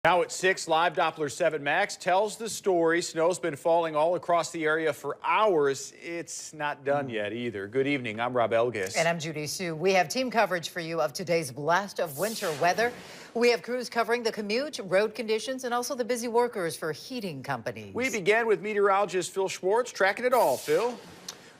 Now at 6, live Doppler 7 Max tells the story. Snow's been falling all across the area for hours. It's not done yet either. Good evening. I'm Rob Elgis. And I'm Judy Sue. We have team coverage for you of today's blast of winter weather. We have crews covering the commute, road conditions, and also the busy workers for heating companies. We began with meteorologist Phil Schwartz tracking it all. Phil?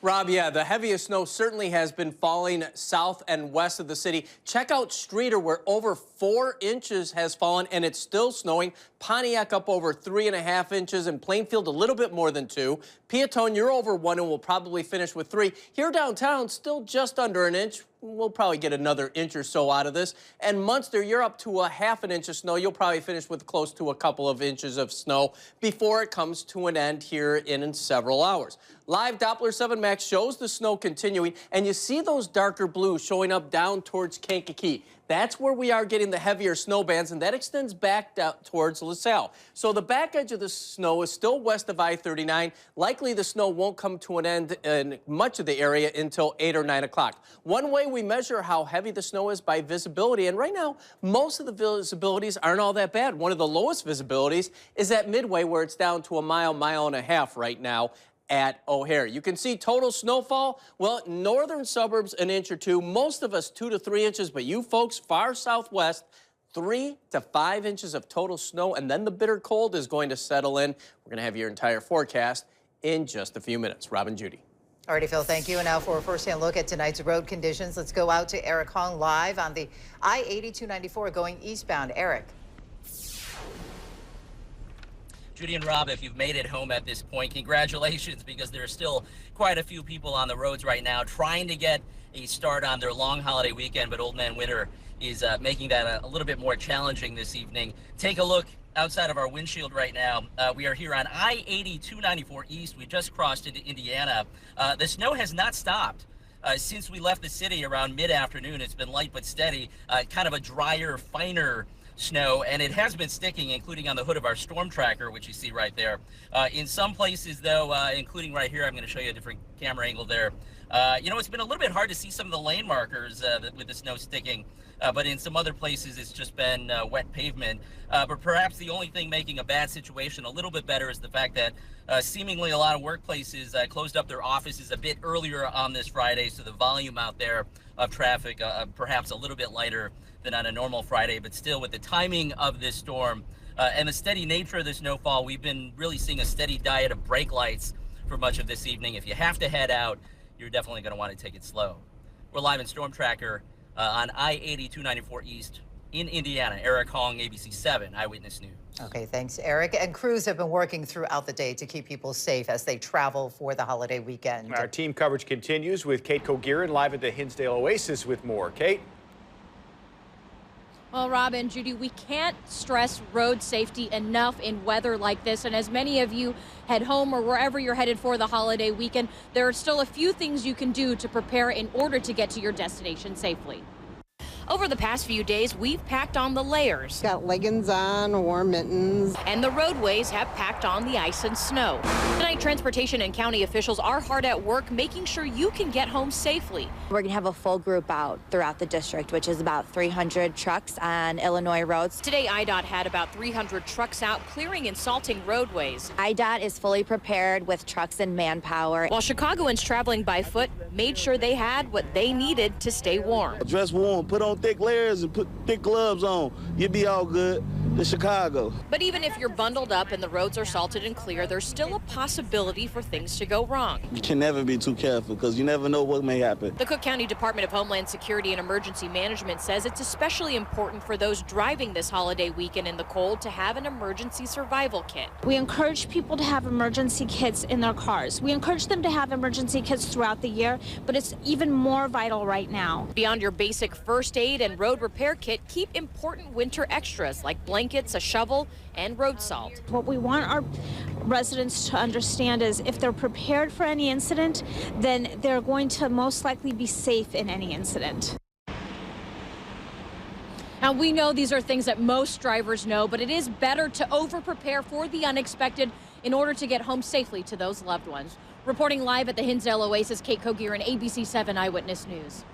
Rob, yeah, the heaviest snow certainly has been falling south and west of the city. Check out Streeter, where over 4 inches has fallen, and it's still snowing. Pontiac up over 3.5 inches, and Plainfield a little bit more than 2. Peatone, you're over 1, and we'll probably finish with 3. Here downtown, still just under an inch. We'll probably get another inch or so out of this. And Munster, you're up to 1/2 inch of snow. You'll probably finish with close to a couple of inches of snow before it comes to an end here in several hours. Live Doppler 7 Max shows the snow continuing, and you see those darker blues showing up down towards Kankakee. That's where we are getting the heavier snow bands, and that extends back down towards LaSalle. So the back edge of the snow is still west of I-39. Likely the snow won't come to an end in much of the area until 8 or 9 o'clock. One way we measure how heavy the snow is by visibility, and right now, most of the visibilities aren't all that bad. One of the lowest visibilities is at Midway, where it's down to a mile, mile and a half right now at O'Hare. You can see total snowfall. Well, northern suburbs, an inch or 2. Most of us 2 to 3 inches, but you folks far southwest, 3 to 5 inches of total snow, and then the bitter cold is going to settle in. We're going to have your entire forecast in just a few minutes. Rob and Judy. All righty, Phil, thank you. And now for a first-hand look at tonight's road conditions, let's go out to Eric Hong live on the I-80-294 going eastbound. Eric. Judy and Rob, if you've made it home at this point, congratulations, because there are still quite a few people on the roads right now trying to get a start on their long holiday weekend, but Old Man Winter is making that a little bit more challenging this evening. Take a look outside of our windshield right now. We are here on I-80-294 East. We just crossed into Indiana. The snow has not stopped. Since we left the city around mid-afternoon, it's been light but steady, kind of a drier, finer snow, and it has been sticking, including on the hood of our storm tracker, which you see right there. In some places, though, including right here, I'm going to show you a different camera angle there. You know, it's been a little bit hard to see some of the lane markers with the snow sticking, but in some other places, it's just been wet pavement. But perhaps the only thing making a bad situation a little bit better is the fact that seemingly a lot of workplaces closed up their offices a bit earlier on this Friday, so the volume out there of traffic perhaps a little bit lighter than on a normal Friday, but still with the timing of this storm and the steady nature of the snowfall, we've been really seeing a steady diet of brake lights for much of this evening. If you have to head out, you're definitely going to want to take it slow. We're live in Storm Tracker on I-80-294 East in Indiana. Eric Hong, ABC 7 Eyewitness News. Okay, thanks, Eric. And crews have been working throughout the day to keep people safe as they travel for the holiday weekend. Our team coverage continues with Kate Kogirin live at the Hinsdale Oasis with more. Kate? Well, Rob and Judy, we can't stress road safety enough in weather like this. And as many of you head home or wherever you're headed for the holiday weekend, there are still a few things you can do to prepare in order to get to your destination safely. Over the past few days, we've packed on the layers. Got leggings on, warm mittens. And the roadways have packed on the ice and snow. Tonight, transportation and county officials are hard at work making sure you can get home safely. We're going to have a full group out throughout the district, which is about 300 trucks on Illinois roads. Today, IDOT had about 300 trucks out clearing and salting roadways. IDOT is fully prepared with trucks and manpower. While Chicagoans traveling by foot made sure they had what they needed to stay warm. Dress warm, put on thick layers and put thick gloves on. You'll be all good. To Chicago. But even if you're bundled up and the roads are salted and clear, there's still a possibility for things to go wrong. You can never be too careful because you never know what may happen. The Cook County Department of Homeland Security and Emergency Management says it's especially important for those driving this holiday weekend in the cold to have an emergency survival kit. We encourage people to have emergency kits in their cars. We encourage them to have emergency kits throughout the year, but it's even more vital right now. Beyond your basic first aid and road repair kit, keep important winter extras like blankets, a shovel, and road salt. What we want our residents to understand is if they're prepared for any incident, then they're going to most likely be safe in any incident. Now, we know these are things that most drivers know, but it is better to over-prepare for the unexpected in order to get home safely to those loved ones. Reporting live at the Hinsdale Oasis, Kate Kogirin, ABC 7 Eyewitness News.